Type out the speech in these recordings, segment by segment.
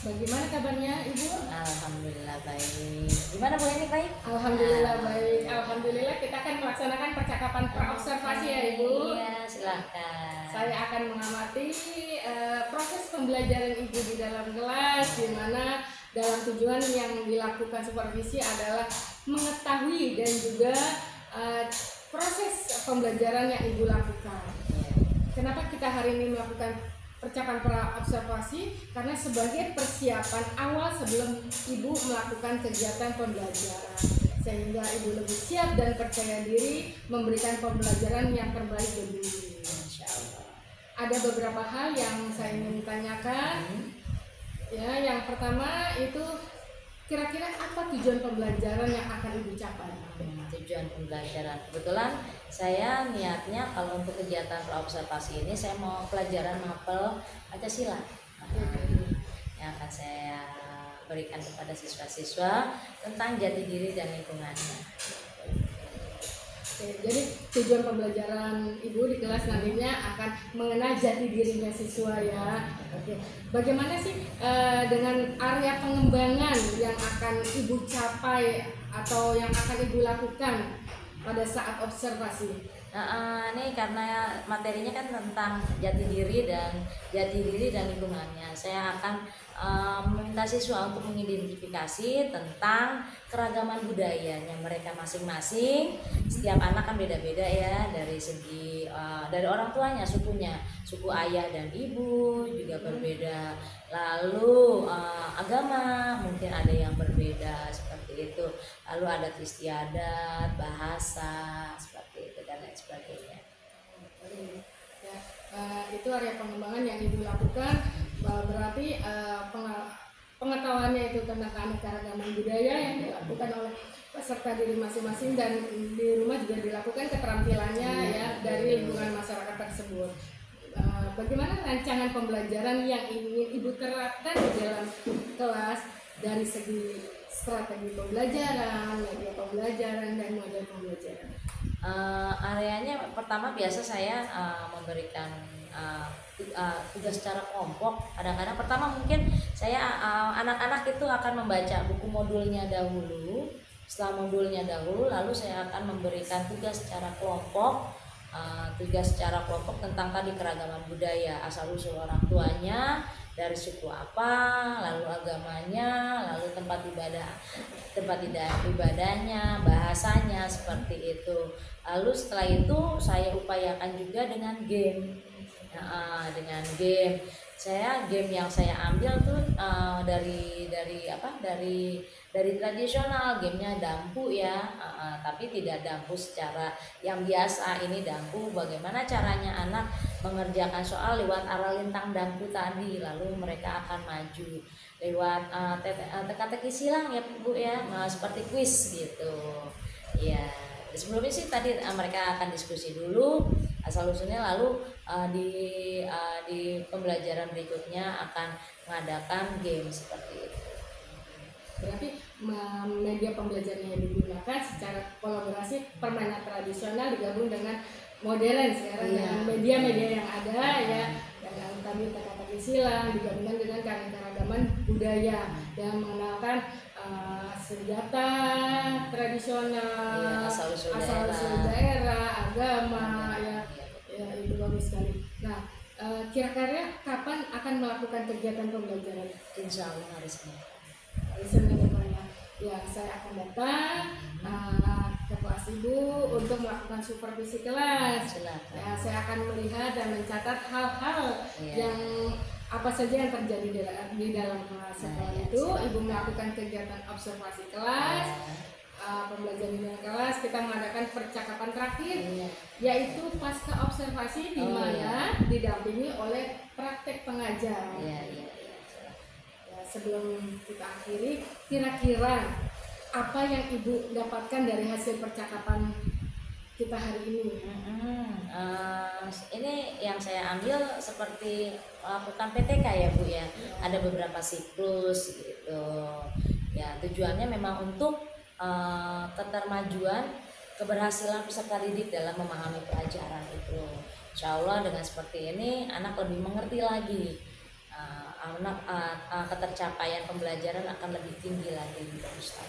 Bagaimana kabarnya Ibu? Alhamdulillah baik. Gimana Bu ini baik? Alhamdulillah baik. Alhamdulillah kita akan melaksanakan percakapan praobservasi ya Ibu. Iya, silahkan. Saya akan mengamati proses pembelajaran Ibu di dalam kelas, di mana dalam tujuan yang dilakukan supervisi adalah mengetahui dan juga proses pembelajaran yang Ibu lakukan. Kenapa kita hari ini melakukan percakapan praobservasi? Karena sebagai persiapan awal sebelum Ibu melakukan kegiatan pembelajaran, sehingga Ibu lebih siap dan percaya diri memberikan pembelajaran yang terbaik bagi Ibu. Insya Allah. Ada beberapa hal yang saya ingin tanyakan. Ya, yang pertama itu kira-kira apa tujuan pembelajaran yang akan Ibu capai? Tujuan pembelajaran, kebetulan saya niatnya kalau untuk kegiatan praobservasi ini saya mau pelajaran mapel Pancasila yang akan saya berikan kepada siswa-siswa tentang jati diri dan lingkungannya. Oke, jadi tujuan pembelajaran Ibu di kelas nantinya akan mengenal jati dirinya siswa ya. Oke, bagaimana sih dengan area pengembangan yang akan Ibu capai atau yang akan Ibu lakukan pada saat observasi? Ini karena materinya kan tentang jati diri dan lingkungannya. Saya akan meminta siswa untuk mengidentifikasi tentang keragaman budayanya mereka masing-masing. Setiap anak kan beda-beda ya, dari segi dari orang tuanya, suku ayah dan ibu juga berbeda. Lalu agama mungkin ada yang berbeda seperti itu. Lalu adat istiadat, bahasa seperti itu dan lain sebagainya. Ya, itu area pengembangan yang Ibu lakukan, berarti pengetahuannya itu tentang keanekaragaman budaya yang dilakukan oleh peserta diri masing-masing, dan di rumah juga dilakukan keterampilannya ya dari lingkungan masyarakat tersebut. Bagaimana rancangan pembelajaran yang ingin Ibu terapkan di dalam kelas dari segi strategi pembelajaran, media pembelajaran, dan model pembelajaran? Areanya pertama biasa saya memberikan tugas secara kelompok. Kadang-kadang pertama mungkin saya anak-anak itu akan membaca buku modulnya dahulu. Setelah modulnya dahulu, lalu saya akan memberikan tugas secara kelompok. Tugas secara kelompok tentang tadi keragaman budaya, asal usul orang tuanya, dari suku apa, lalu agamanya, lalu tempat ibadahnya, bahasanya seperti itu. Lalu setelah itu saya upayakan juga dengan game. Game yang saya ambil tuh dari tradisional, gamenya dampu ya, tapi tidak dampu secara yang biasa. Ini dampu bagaimana caranya anak mengerjakan soal lewat arah lintang dampu tadi, lalu mereka akan maju lewat teka-teki silang ya Bu ya, seperti kuis gitu ya. Sebelumnya sih tadi mereka akan diskusi dulu asal usulnya, lalu di pembelajaran berikutnya akan mengadakan game seperti itu. Berarti media pembelajaran yang digunakan secara kolaborasi permainan tradisional digabung dengan modern sekarang dengan media-media yang ada ya, yang tadi teka-teki silang digabungkan dengan keanekaragaman budaya dan mengenalkan senjata tradisional, asal usul daerah, agama ya, itu bagus sekali. Nah, kira-kira kapan akan melakukan kegiatan pembelajaran? Insya Allah hari Senin depan ya, saya akan datang ke kelas Ibu untuk melakukan supervisi kelas. Ya, saya akan melihat dan mencatat hal-hal yang apa saja yang terjadi di dalam kelas. Setelah itu Ibu melakukan kegiatan observasi kelas, pembelajaran di kelas. Kita mengadakan percakapan terakhir, yaitu pasca observasi, di mana didampingi oleh praktek pengajar. Sebelum kita akhiri, kira-kira apa yang Ibu dapatkan dari hasil percakapan kita hari ini? Ini yang saya ambil seperti melakukan PTK ya Bu ya. Ada beberapa siklus gitu. Ya, tujuannya memang untuk ketermajuan, keberhasilan peserta didik dalam memahami pelajaran itu. Insya Allah dengan seperti ini anak lebih mengerti lagi ketercapaian pembelajaran akan lebih tinggi lagi gitu Ustaz.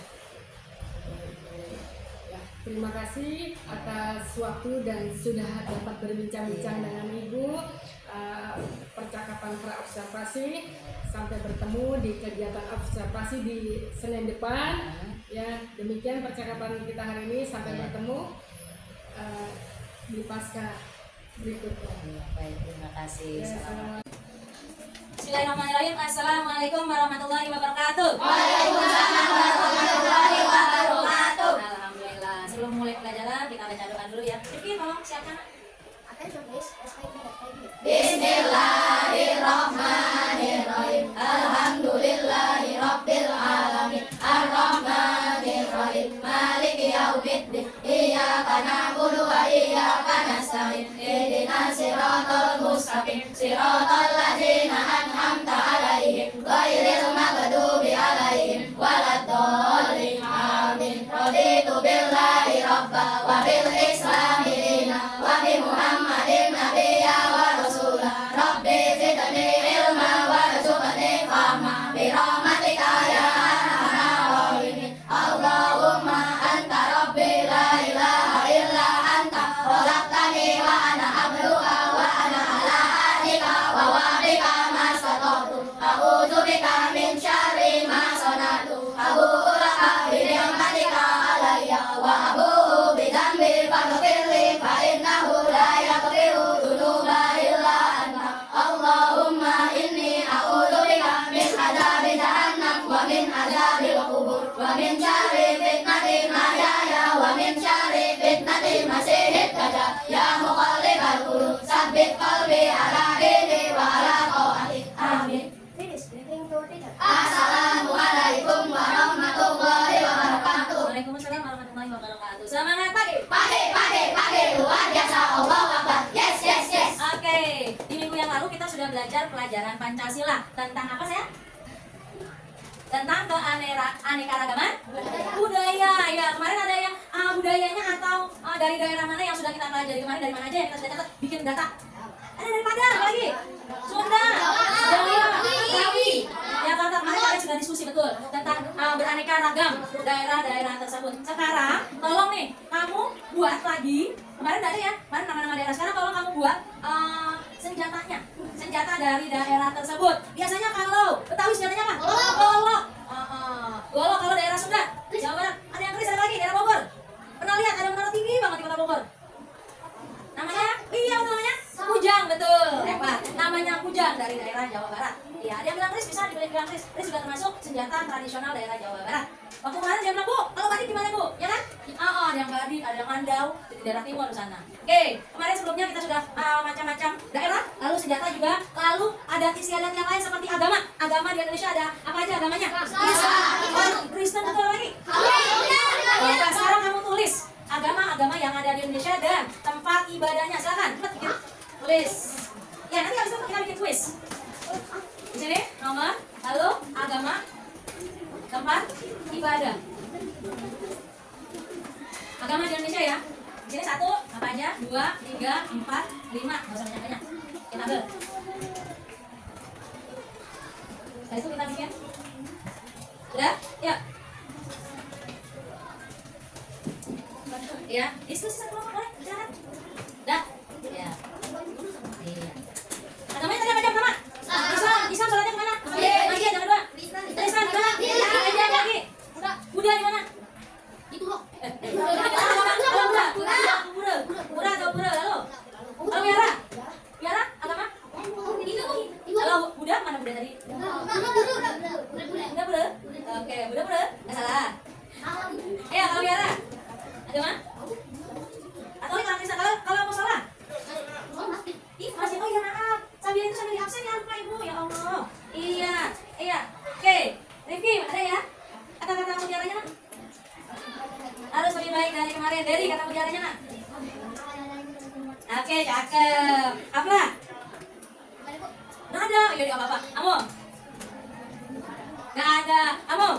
Ya, terima kasih atas waktu dan sudah dapat berbincang-bincang dengan Ibu. Percakapan praobservasi, sampai bertemu di kegiatan observasi di Senin depan. Ya, demikian percakapan kita hari ini, sampai bertemu di pasca berikutnya. Baik, terima kasih. Ya, Bismillahirrahmanirrahim. Assalamualaikum warahmatullahi wabarakatuh. Waalaikumsalam warahmatullahi wabarakatuh. Alhamdulillah. Sebelum mulai pelajaran kita baca doa dulu ya. Rifki, tolong siapkan. Bismillahirrahmanirrahim. Alhamdulillahi rabbil alamin. Ar-Rahmanir-Rahim. Maliki yaumiddin. Iyyaka na'budu wa iyyaka nasta'in. Ihdinas siratal mustaqim. Siratal ladzina an'amta 'alaihim ghairil maghdubi 'alaihim waladdallin. Amin. Raditu billahi rabba wa bil islami dina wa bi Muhammadin nabiyya wa rasula. Rabbi zidni ilma warzuqni fahma bi rahmatika ya arhamar rahimin. Allahumma anta rabbi la ilaha illa anta khalaqtani wa ana abduka wa ana ala ahdika wa wa'dika mastata'tu. A'udzu bika min syarri ma sana'tu. Abu'u laka bi ni'matika alayya wa abu'u bi dhanbi faghfirli fa innahu la yaghfiru dzunuba illa anta. Allahumma inni a'udzu bika min adzabi jahannam wa min adzabil qubur wa min syarri fitnatil mahyaya wa min syarri fitnatil masiihid dajjal. Ya muqallibal qulub tsabbit qalbi ala dini wa ala tha'atik. Amin. Assalamualaikum warahmatullahi wabarakatuh. Waalaikumsalam warahmatullahi wabarakatuh. Semangat pagi. Pagi, luar biasa. Allahu Akbar. Yes. Oke, di minggu yang lalu kita sudah belajar pelajaran Pancasila tentang apa saya? Tentang keanekaragaman budaya. Ya, kemarin ada yang budayanya atau dari daerah mana yang sudah kita pelajari kemarin, dari mana aja yang kita sudah catat, bikin data. Ada dari Padang, apa lagi? Sunda, Jawa, Betawi. Ya, kata kemarin kalian sudah diskusi betul tentang beraneka ragam daerah-daerah tersebut. Sekarang, tolong nih, kamu buat lagi. Kemarin ada ya, kemarin nama-nama daerah. Sekarang tolong kamu buat senjatanya, senjata dari daerah tersebut. Biasanya kalau Betawi senjatanya apa? Golok. Golok kalau daerah Sunda, Jawa Barat. Ada yang keris, ada lagi daerah Bogor. Pernah lihat ada menara tinggi banget di kota Bogor? Namanya? Iya, namanya Kujang, betul. Hebat. Namanya Kujang dari daerah Jawa Barat. Iya, dia bilang keris, bisa dibilang keris. Keris juga termasuk senjata tradisional daerah Jawa Barat. Waktu kemarin dia bilang, Bu, kalau badik gimana, Bu? Ya kan? Ada yang badik, ada yang mandau di daerah timur di sana. Oke, kemarin sebelumnya kita sudah macam-macam daerah, lalu senjata juga, lalu ada istiadat yang lain seperti agama. Agama di Indonesia ada apa aja agamanya? Kristen, betul lagi. Oke, sekarang kamu tulis agama-agama yang ada di Indonesia dan tempat ibadahnya. Silakan, cepat bikin tulis. Ya, nanti habis itu kita bikin kuis. Di sini nomor, lalu agama, tempat ibadah. Agama di Indonesia ya. Di sini 1, apa aja? 2, 3, 4, 5. Nggak usah banyak-banyak. Kita ambil. Setelah itu kita bikin. Udah? Ya. Ya, diskusi satu kelompok boleh, silakan. Dah, ya. Iya. Agamanya tadi apa aja pertama? Islam sholatnya kemana? Masjid yang kedua. Islam di mana? Ada lagi. Buddha di mana? Itu loh. Pura atau pura lalu? Kalau biara? Biara agama? Kalau Buddha mana Buddha tadi? Buddha pura? Oke, Buddha pura? Nggak salah. Ya, kalau biara? Agama? Atau kalau Kristen, kalau musola? Masih, oh ya maaf, sambil itu sambil di absen ya, lupa ibu, ya Allah. Iya. Oke, Rifki ada ya? Kata-kata mutiaranya nak? Harus lebih baik dari kemarin. Dari kata mutiaranya nak? Oke, cakep. Apa? Nggak ada. Yaudah, nggak apa-apa. Amo? Nggak ada. Amo?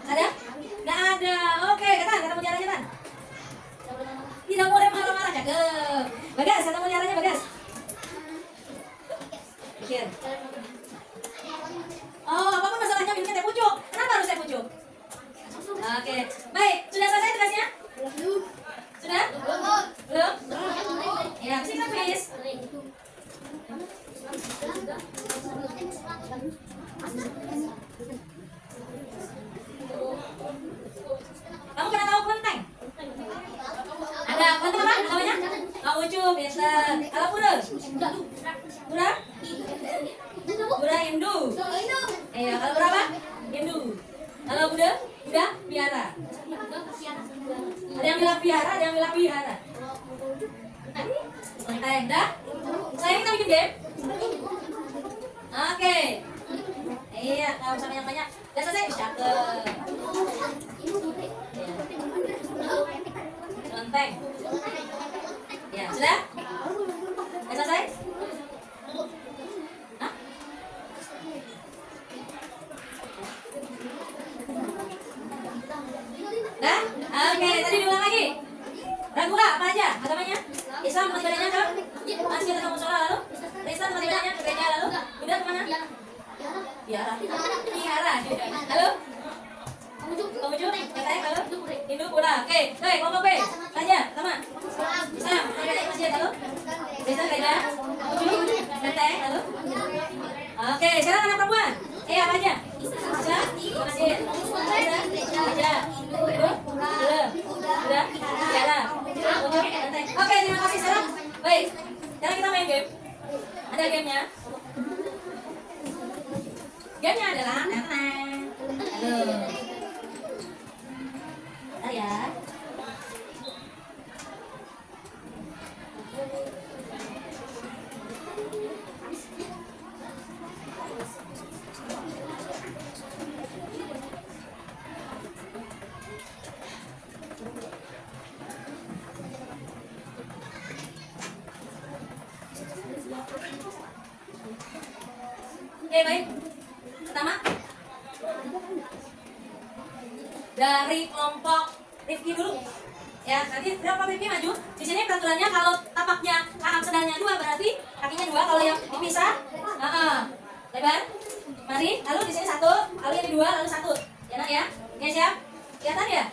Ada? Nggak ada. Oke, kata mutiaranya kan? Tidak boleh marah-marah, cakep. Bagas, kata mutiaranya Bagas. Pikir. Iya, kalau berapa? Hindu. Kalau Buddha? Buddha? Vihara. Ada yang bilang vihara, ada yang bilang vihara. Oke, dah? Sekarang kita bikin game. Oke. Iya, nggak usah banyak-banyak. Udah selesai? Cakep. Lonteng. Ya, sudah? Udah selesai? Hah? Dah? Oke, tadi diulang lagi. Ragu nggak apa aja agamanya? Islam tempat ibadahnya ke masjid atau musola, lalu Kristen tempat ibadahnya ke gereja, lalu Buddha kemana? Vihara. Vihara. Lalu Konghucu, katanya lalu Hindu, Buddha. Oke, kelompok B. Tanya, sama. Islam, tempat masjid, lalu Kristen gereja, Konghucu, Benteng, lalu. Oke, sekarang anak perempuan. Apa aja? Islam, masjid, gereja, Hindu, Buddha, Vihara. Oke, terima kasih sekarang. Baik, sekarang kita main game. Ada gamenya. Gamenya adalah halo. Bentar ya. Oke, baik. Pertama, dari kelompok Rifki dulu. Ya, nanti berapa Rifki maju? Di sini peraturannya kalau tapaknya kakak sedangnya 2 berarti kakinya 2. Kalau yang dipisah, lebar. Mari, lalu di sini 1, lalu yang di 2, lalu 1. Ya, nak ya. Oke, siap? Kelihatan ya?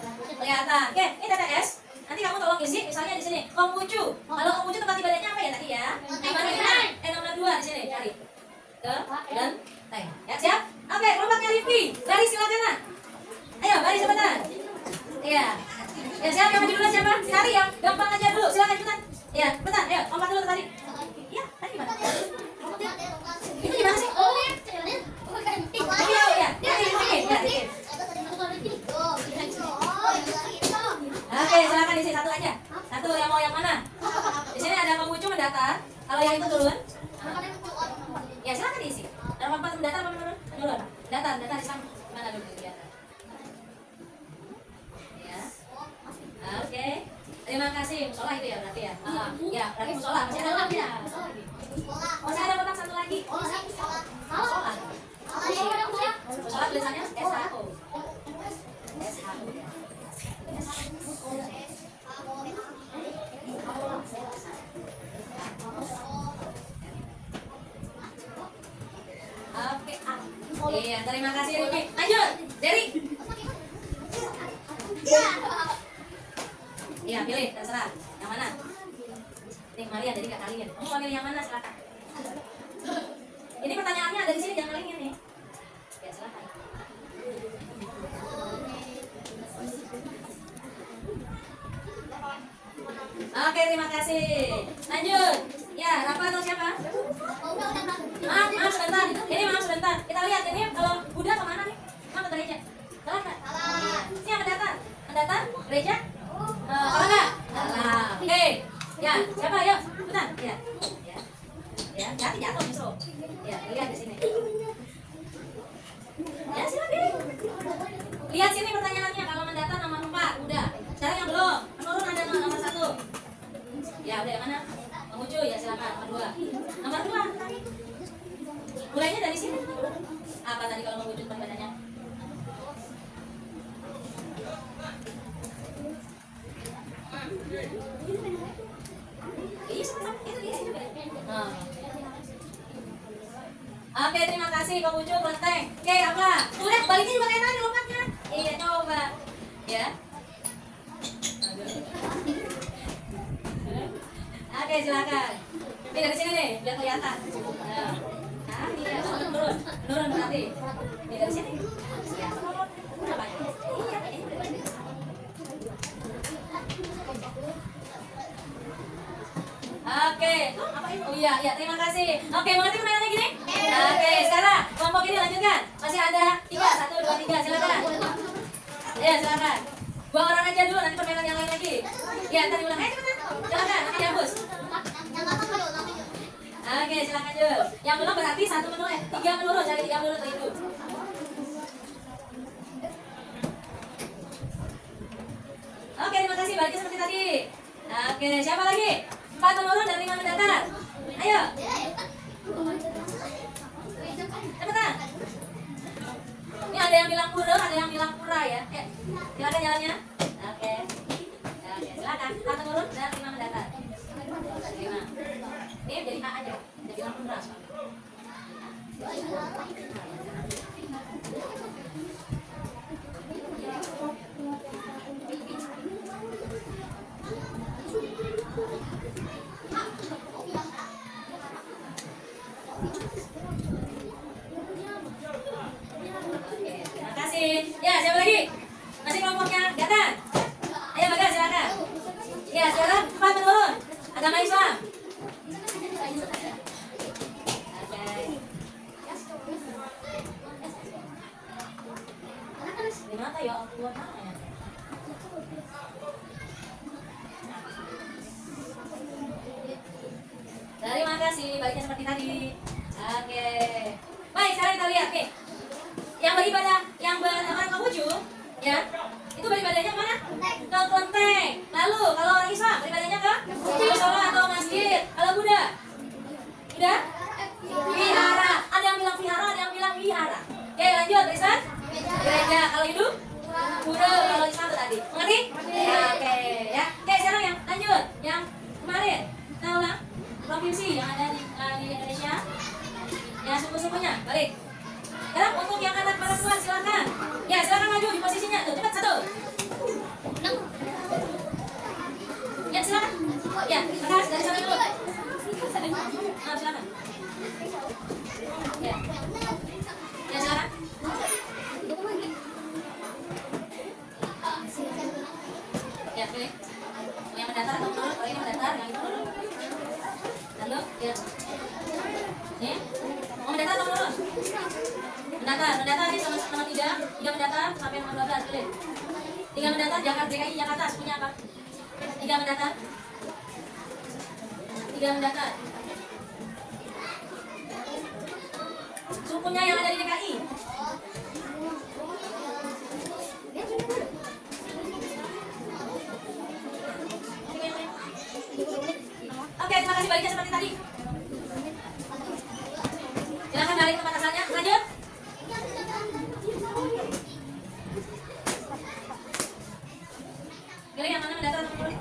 Kelihatan. Oke, ini TTS. Nanti kamu tolong isi, misalnya di sini Konghucu. Kalau Konghucu tempat ibadahnya apa ya tadi ya? Nomor 2 di sini, cari. Dan teng. Ya, siap? Oke, kelompoknya Rifki. Baris silakan, nak. Ayo, baris cepetan. Iya. Ya, siap, yang maju dulu siapa? Cari yang gampang aja dulu. Silakan cepetan. Iya, cepetan. Ayo, lompat dulu tadi. Iya, tadi gimana? Itu gimana sih? Iya. Oke, silakan isi 1 aja. 1 yang mau yang mana? Di sini ada Konghucu mendatar. Kalau yang itu turun. Ya, silakan diisi. Ada apa mendatar apa menurun? Menurun. Datar Islam mana dulu kelihatan? Ya. Oke. Terima kasih. Musola itu ya berarti ya. Ya, berarti musola. Masih ada lagi ya? Masih ada kotak 1 lagi. Musola. Musola tulisannya SHO. Oke. Iya, terima kasih Rifki. Lanjut, Dery. Iya, pilih, terserah. Yang mana? Ini Maria, jadi gak kalian. Kamu mau pilih yang mana? Silakan. Ini pertanyaannya ada di sini, jangan kalian nih. Ya, silakan. Oke, terima kasih. Lanjut. Ya, Rafa atau siapa? Maaf sebentar. Ini maaf sebentar. Kita lihat ini kalau Buddha kemana nih? Mana gereja? Salah nggak? Ini yang mendatar. Mendatar? Gereja? Salah nggak? Salah. Oke. Ya, siapa? Ayo, cepetan. Ya. Ya, jatuh justru. Ya, lihat di sini. Ya, silakan. Lihat sini pertanyaannya. Kalau mendatar nomor 4, udah. Sekarang yang belum. Menurun ada nomor 1. Ya, udah yang mana? Konghucu ya, silakan. Nomor 2. Nomor 2. Mulainya dari sini. Apa tadi kalau Konghucu perbedaannya? Iya, sama-sama. Itu di sini. Oke, terima kasih Konghucu, Kelenteng. Oke, apa? Udah, baliknya juga kayak tadi lompatnya. Iya, coba. Ya. Oke, silakan. Ini dari sini nih, biar kelihatan. Iya, turun berarti. Ini dari sini. Ya, apa ya? Iya, ini. Oke. Oh iya, terima kasih. Oke, mengerti permainannya gini? Oke, sekarang kelompok ini lanjutkan. Masih Ya, silakan. 2 orang aja dulu, nanti permainan yang lain lagi. Ya, ntar diulang. Cepetan. Silakan, nanti dihapus. Oke, silakan Jul. Yang belum berarti 1 menurun, 3 menurun, cari 3 menurun itu. Oke, terima kasih. Baliknya seperti tadi. Oke, siapa lagi? 4 menurun dan 5 mendatar. Ayo. Cepetan. Ini ada yang bilang pura, ada yang bilang pura ya. Silakan jalannya. Oke. Oke, silakan. 4 menurun dan 5 mendatar. 5. Ini jadi A aja. Jadi bilang pura. Terima kasih. Ya, siapa lagi? Masih kelompoknya Gatan. Ayo Bagas, silakan. Ya, sekarang 4 menurun. Agama Islam. Di mana ya? Buat mana ya? Terima kasih. Baliknya seperti tadi. Oke. Baik, sekarang kita lihat nih. Yang beribadah, yang beramal ke ujung, ya, itu beribadahnya kemana? Ke kelenteng. Lalu kalau orang Islam beribadahnya ke musola atau masjid. Kalau Buddha, udah? Vihara. Ada yang bilang vihara, ada yang bilang wihara. Oke, lanjut, Kristen? Gereja. Kalau Hindu? Buddha. Kalau Islam itu tadi. Mengerti? Oke, ya. Oke, sekarang yang lanjut, yang kemarin kita ulang provinsi yang ada di Indonesia. Ya, suku-sukunya. Balik. Sekarang untuk yang anak perempuan silakan. Ya, silakan maju di posisinya. Tuh, cepat 1. Ya, silakan. Ya, Bagas dari sana dulu. Silakan. Ya. Ya, silakan. Ya, pilih. Yang mendatar atau menurun? Kalau ini mendatar, yang itu menurun. Lalu, ya. Nih. Mau mendatar atau menurun? Mendatar ini sama 3 mendatar sampai nomor 12, pilih. 3 mendatar, DKI Jakarta, sukunya apa? 3 mendatar. 3 mendatar. Sukunya yang ada di DKI. Oke, terima kasih. Baliknya seperti tadi. Silakan balik tempat asalnya. Lanjut. Pilih yang mana mendatar atau menurun?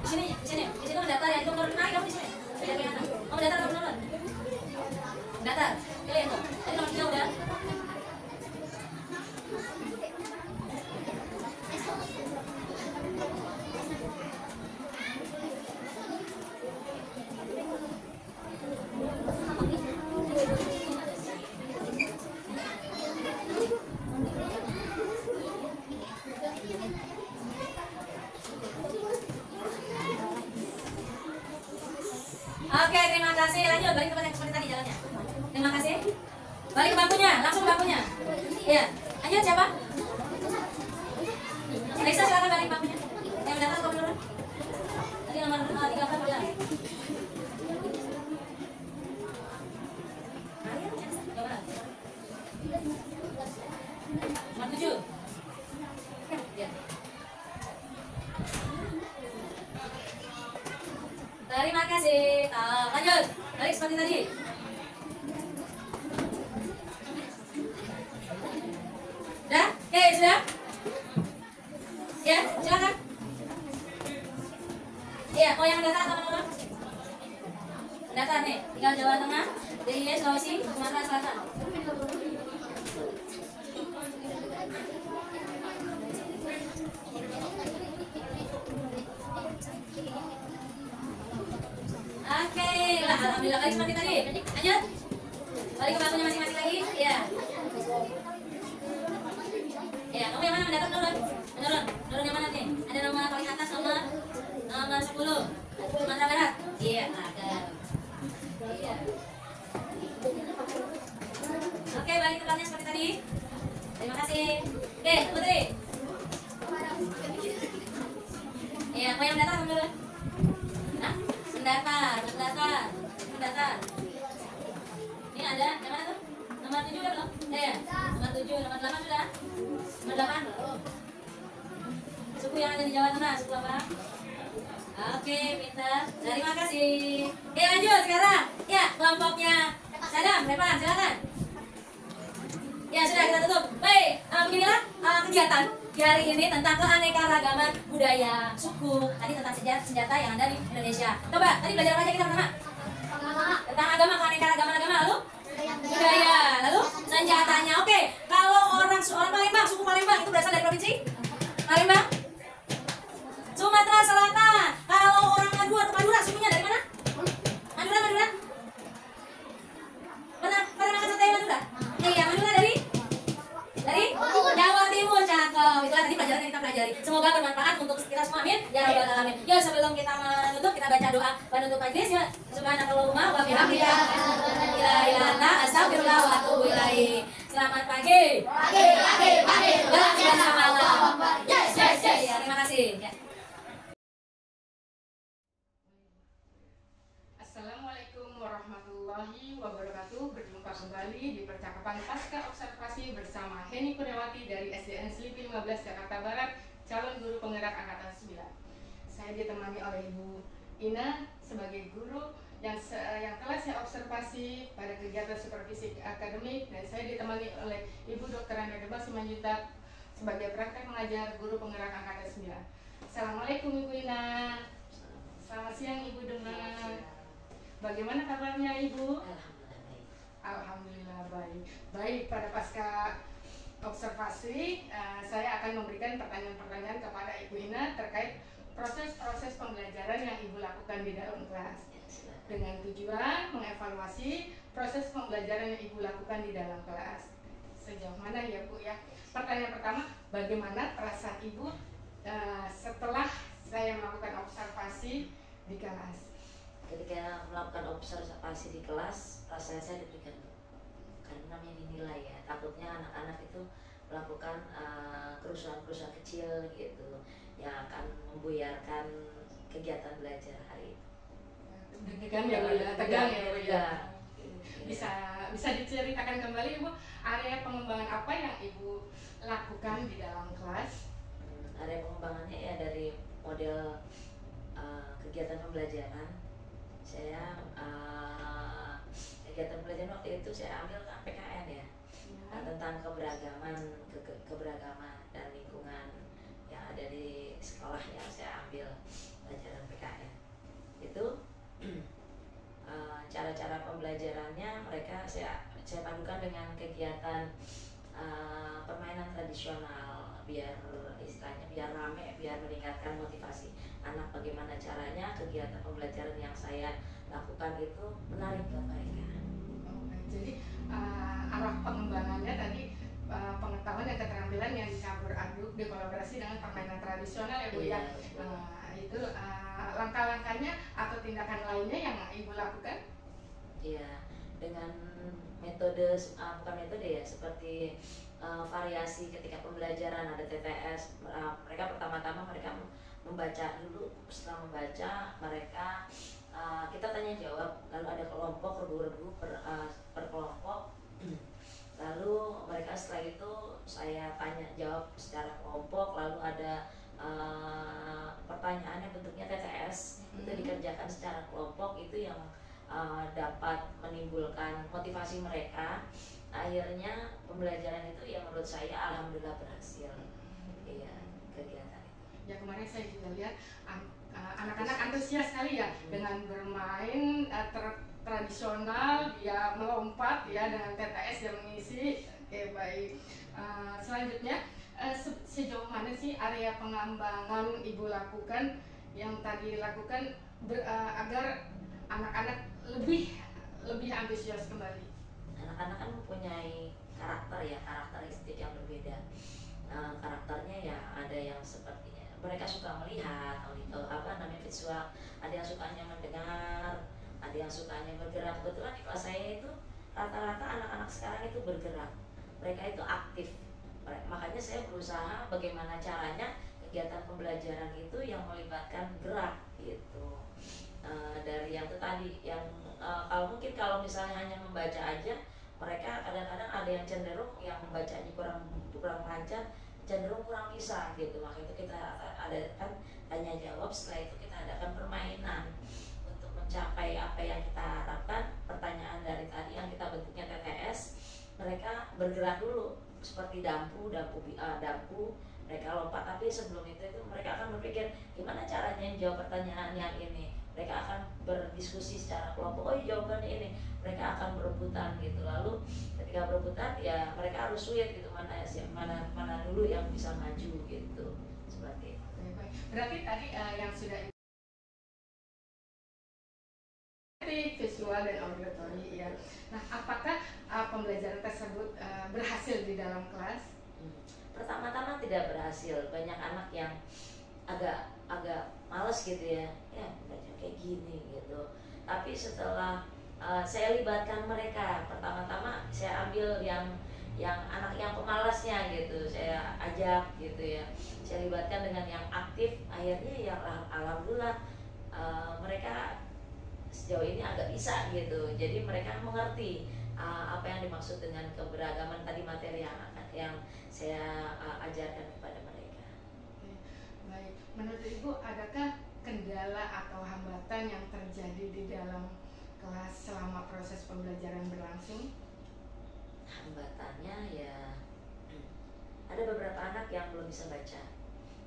Di sini. Di situ mendatar, yang itu menurun. Nah, kamu di sini. Pilih yang mana? Mau mendatar atau menurun? Mendatar. Pilih yang itu. Tadi nomor 3 udah. Oke, terima kasih. Lanjut, balik ke tempat yang seperti tadi jalannya. Terima kasih. Balik ke bangkunya, langsung ke bangkunya. Iya. Lanjut, siapa? Raisa, silakan balik ke bangkunya. Yang mendatar atau menurun? Tadi nomor 3 kan udah. Nomor 7. Ya. Terima kasih. Lanjut. Balik seperti tadi. Sudah? Oke, sudah? Ya, silakan. Iya, mau yang mendatar atau menurun? Mendatar nih, tinggal Jawa Tengah, DIY, Sulawesi, Sumatera Selatan. Oke, lah, alhamdulillah balik seperti tadi. Lanjut. Balik ke bangkunya masing-masing lagi. Iya. Iya, kamu yang mana mendatar menurun? Menurun yang mana nih? Ada nomor paling atas, nomor 10. Sumatera Barat. Iya, ada. Iya. Oke, balik ke tempatnya seperti tadi. Terima kasih. Oke, Putri. Iya, mau yang datang dulu. Nah, mendatar. Ini ada, yang mana tuh? Nomor 7 udah belum? Ya, nomor 7, nomor 8 sudah? Nomor 8 belum. Suku yang ada di Jawa Tengah, suku apa? Oke, pintar. Terima kasih. Oke, lanjut sekarang. Ya, kelompoknya Sadam, Repan, silakan. Ya, sudah kita tutup. Baik, beginilah kegiatan di hari ini tentang keanekaragaman budaya, suku, tadi tentang senjata yang ada di Indonesia. Coba, tadi belajar apa aja kita pertama? Tentang agama, keanekaragaman agama, lalu budaya, lalu senjatanya. Oke, kalau orang Palembang, suku Palembang itu berasal dari provinsi Palembang, Sumatera Selatan. Kalau orang Madura, sukunya dari mana? Madura. Pernah makan sate Madura? Iya, Madura dari Jawa Timur, cakep. Itulah tadi pelajaran yang kita pelajari. Semoga bermanfaat untuk kita semua, amin. Ya rabbal alamin. Yuk, sebelum kita menutup, kita baca doa penutup majelis ya. Subhanakallahumma wa bihamdika, la ilaha illa anta, astaghfirullah wa atubu ilaik. Selamat pagi. Selamat malam. Yes. Ya, terima kasih. Ya. Assalamualaikum warahmatullahi wabarakatuh. Berjumpa kembali di percakapan pasca observasi bersama Heni Kurniawati dari SDN Selipi 15 Jakarta Barat, calon guru penggerak angkatan 9. Saya ditemani oleh Ibu Ina sebagai guru yang telah saya observasi pada kegiatan supervisi akademik, dan saya ditemani oleh Ibu Dr. Anda Debas Simanjuntak sebagai praktek mengajar guru penggerak angkatan 9. Assalamualaikum Ibu Ina. Selamat siang Ibu Dona. Bagaimana kabarnya Ibu? Alhamdulillah baik. Baik, pada pasca observasi saya akan memberikan pertanyaan-pertanyaan kepada Ibu Ina terkait proses-proses pembelajaran yang Ibu lakukan di dalam kelas, dengan tujuan mengevaluasi proses pembelajaran yang Ibu lakukan di dalam kelas. Sejauh mana ya Bu ya? Pertanyaan pertama, bagaimana perasaan Ibu setelah saya melakukan observasi di kelas? Ketika melakukan observasi di kelas, rasanya saya deg-degan, karena namanya dinilai ya. Takutnya anak-anak itu melakukan kerusuhan-kerusuhan kecil gitu yang akan membuyarkan kegiatan belajar hari itu. Deg-degan ya Bu ya, tegang ya Bu ya. Bisa diceritakan kembali Ibu, area pengembangan apa yang Ibu lakukan di dalam kelas? Area pengembangannya ya dari model kegiatan pembelajaran. Saya kegiatan pembelajaran waktu itu saya ambil PKN ya, tentang keberagaman dan lingkungan yang ada di sekolah yang saya ambil pelajaran PKN. Itu cara-cara pembelajarannya mereka saya padukan dengan kegiatan permainan tradisional, biar istilahnya biar rame, biar meningkatkan motivasi anak. Bagaimana caranya kegiatan pembelajaran yang saya lakukan itu menarik ke mereka. Jadi arah pengembangannya tadi pengetahuan dan keterampilan yang dicampur aduk, dikolaborasi dengan permainan tradisional ya Bu ya. Itu langkah-langkahnya atau tindakan lainnya yang Ibu lakukan? Iya, dengan metode bukan metode ya, seperti variasi ketika pembelajaran. Ada TTS. Mereka pertama-tama mereka membaca dulu. Setelah membaca mereka kita tanya jawab, lalu ada kelompok regu-regu per kelompok. Lalu mereka setelah itu saya tanya jawab secara kelompok, lalu ada pertanyaan yang bentuknya TTS. Itu dikerjakan secara kelompok, itu yang dapat menimbulkan motivasi mereka. Akhirnya pembelajaran itu yang menurut saya alhamdulillah berhasil. Iya, kegiatan itu. Ya, kemarin saya juga lihat anak-anak antusias sekali ya dengan bermain tradisional, dia melompat ya dengan TTS yang mengisi. Oke, baik. Selanjutnya sejauh mana sih area pengembangan Ibu lakukan yang tadi dilakukan agar anak-anak lebih antusias kembali? Anak-anak kan mempunyai karakteristik yang berbeda. Karakternya ya ada yang sepertinya mereka suka melihat visual, ada yang sukanya mendengar, ada yang sukanya bergerak. Kebetulan di kelas saya itu rata-rata anak-anak sekarang itu bergerak, mereka itu aktif, Makanya saya berusaha bagaimana caranya kegiatan pembelajaran itu yang melibatkan gerak gitu. Dari yang itu tadi yang kalau mungkin kalau misalnya hanya membaca aja, mereka kadang-kadang ada yang cenderung yang membacanya kurang lancar, cenderung kurang bisa gitu. Maka itu kita adakan tanya jawab, setelah itu kita adakan permainan untuk mencapai apa yang kita harapkan. Pertanyaan dari tadi yang kita bentuknya TTS, mereka bergerak dulu seperti dampu mereka lompat, tapi sebelum itu mereka akan berpikir gimana caranya jawab pertanyaan yang ini. Mereka akan berdiskusi secara kelompok, oh jawabannya ini, mereka akan berebutan gitu. Lalu ketika berebutan ya mereka harus sweet gitu, mana dulu yang bisa maju gitu, seperti itu. Berarti tadi yang sudah visual dan auditory ya. Nah, apakah pembelajaran tersebut berhasil di dalam kelas? Pertama-tama tidak berhasil, banyak anak yang agak males gitu ya belajar kayak gini gitu. Tapi setelah saya libatkan mereka, pertama-tama saya ambil yang anak yang pemalasnya gitu, saya ajak gitu ya, saya libatkan dengan yang aktif. Akhirnya ya alhamdulillah mereka sejauh ini agak bisa gitu. Jadi mereka mengerti apa yang dimaksud dengan keberagaman tadi, materi yang saya ajarkan kepada mereka. Baik, menurut Ibu adakah kendala atau hambatan yang terjadi di dalam kelas selama proses pembelajaran berlangsung? Hambatannya ya ada beberapa anak yang belum bisa baca,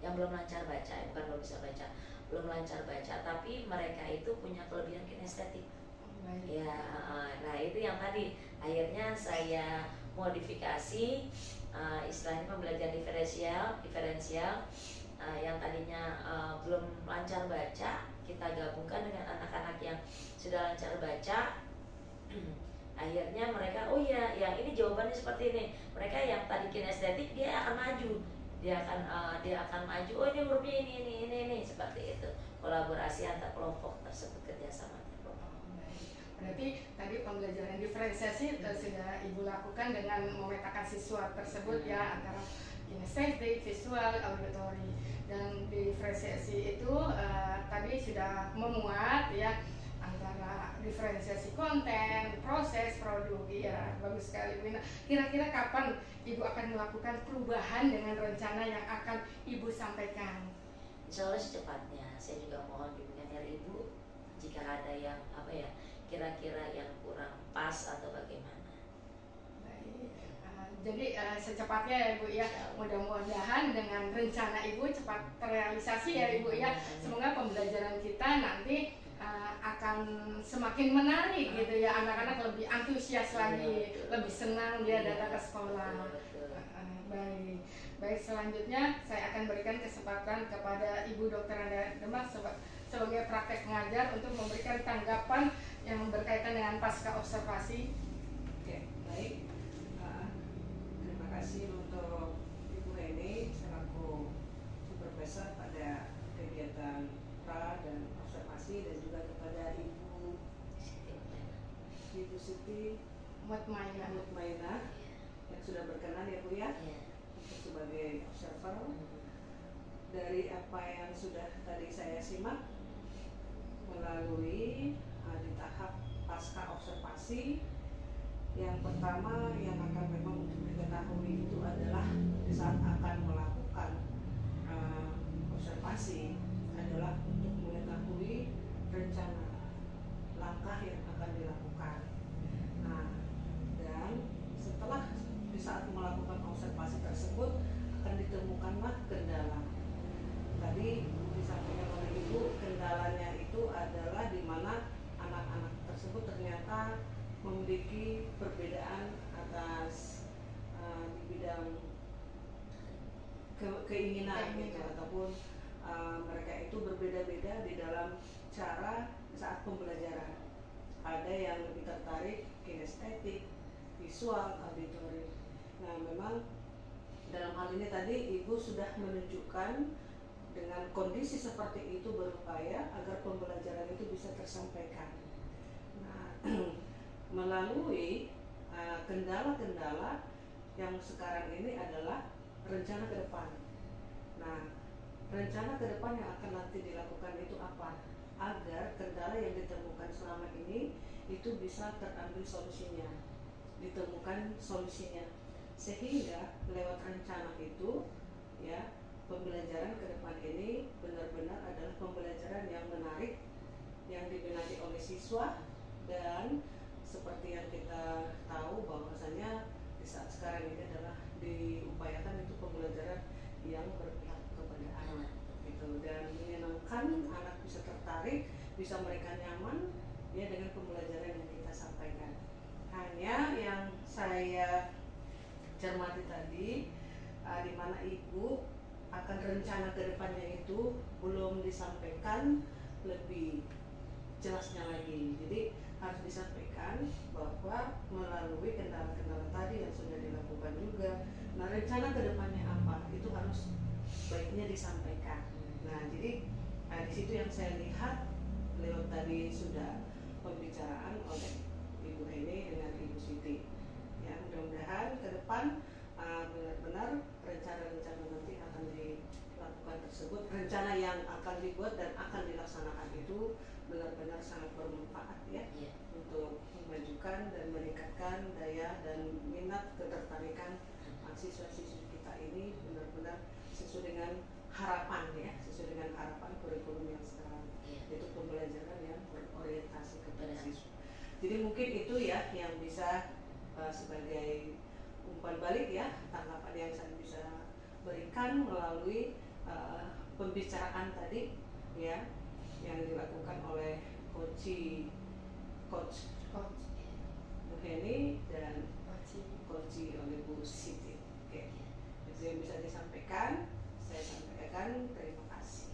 yang belum lancar baca, bukan belum bisa baca, belum lancar baca, tapi mereka itu punya kelebihan kinestetik. Ya, nah itu yang tadi akhirnya saya modifikasi, istilahnya pembelajaran diferensial, yang tadinya belum lancar baca, kita gabungkan dengan anak-anak yang sudah lancar baca. Akhirnya mereka, oh iya, yang ini jawabannya seperti ini. Mereka yang tadi kinestetik dia akan maju, dia akan maju. Oh ini hurufnya ini seperti itu. Kolaborasi antar kelompok tersebut, kerjasama antar kelompok. Berarti tadi pembelajaran diferensiasi sudah Ibu lakukan dengan memetakan siswa tersebut ya, antara kinestetik, visual, auditory, dan diferensiasi itu tadi sudah memuat ya antara diferensiasi konten, proses, produk. Ya bagus sekali Bu. Nah, kira-kira kapan Ibu akan melakukan perubahan dengan rencana yang akan Ibu sampaikan? Insya Allah secepatnya. Saya juga mohon dukungan dari Ibu jika ada yang kira-kira yang kurang pas atau bagaimana. Baik. Jadi secepatnya ya Ibu ya, mudah-mudahan dengan rencana Ibu cepat terrealisasi ya Ibu ya. Semoga pembelajaran kita nanti akan semakin menarik gitu ya, anak-anak lebih antusias lagi, lebih senang dia datang ke sekolah. Baik, selanjutnya saya akan berikan kesempatan kepada Ibu Dr. Anda Demak sebagai praktek pengajar untuk memberikan tanggapan yang berkaitan dengan pasca observasi. Oke, baik. Terima kasih untuk Ibu Heni selaku supervisor pada kegiatan pra dan observasi, dan juga kepada Ibu Siti Mutmainah yang sudah berkenan ya Bu ya, untuk sebagai observer. Dari apa yang sudah tadi saya simak melalui di tahap pasca observasi, yang pertama yang akan memang diketahui itu adalah di saat akan melakukan observasi adalah untuk mengetahui rencana langkah yang akan dilakukan. Nah, dan setelah di saat melakukan observasi tersebut akan ditemukanlah kendala. Tadi disampaikan oleh Ibu, kendalanya itu adalah di mana anak-anak tersebut ternyata memiliki perbedaan atas di bidang keinginan gitu, ataupun mereka itu berbeda-beda di dalam cara saat pembelajaran. Ada yang lebih tertarik kinestetik, visual, auditory. Nah, memang dalam hal ini tadi Ibu sudah menunjukkan dengan kondisi seperti itu berupaya agar pembelajaran itu bisa tersampaikan. Nah, melalui kendala-kendala yang sekarang ini adalah rencana ke depan. Nah, rencana ke depan yang akan nanti dilakukan itu apa? Agar kendala yang ditemukan selama ini itu bisa terambil solusinya, ditemukan solusinya, sehingga lewat rencana itu ya, pembelajaran ke depan ini benar-benar adalah pembelajaran yang menarik, yang diminati oleh siswa. Dan seperti yang kita tahu bahwasanya di saat sekarang ini adalah diupayakan itu pembelajaran yang berpihak kepada anak gitu, dan menyenangkan, anak bisa tertarik, bisa mereka nyaman ya dengan pembelajaran yang kita sampaikan. Hanya yang saya cermati tadi, di mana ibu akan rencana ke depannya itu belum disampaikan lebih jelasnya lagi. Jadi harus disampaikan bahwa melalui kendala-kendala tadi yang sudah dilakukan juga. Nah, rencana ke depannya apa? Itu harus baiknya disampaikan. Nah, jadi di situ yang saya lihat lewat tadi sudah pembicaraan oleh Ibu Heni dengan Ibu Siti. Ya, mudah-mudahan ke depan benar-benar rencana-rencana nanti akan dilakukan tersebut, rencana yang akan dibuat dan akan dilaksanakan itu benar-benar sangat bermanfaat ya, untuk memajukan dan meningkatkan daya dan minat ketertarikan siswa-siswi kita ini benar-benar sesuai dengan harapan ya, sesuai dengan harapan kurikulum yang sekarang, yaitu pembelajaran yang berorientasi kepada siswa. Jadi mungkin itu ya yang bisa sebagai umpan balik ya, tanggapan yang saya bisa berikan melalui pembicaraan tadi ya, yang dilakukan oleh Coach Bu Heni dan Coach oleh Bu Siti. Oke, itu yang bisa disampaikan, saya sampaikan. Terima kasih.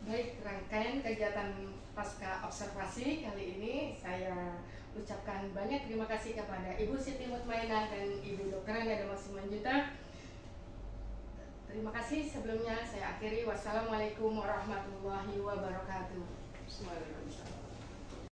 Baik, rangkaian kegiatan pasca observasi kali ini saya ucapkan banyak terima kasih kepada Ibu Siti Mutmainah dan Ibu Dr. Anda Simanjuntak. Terima kasih sebelumnya saya akhiri. Wassalamualaikum warahmatullahi wabarakatuh. Waalaikumsalam.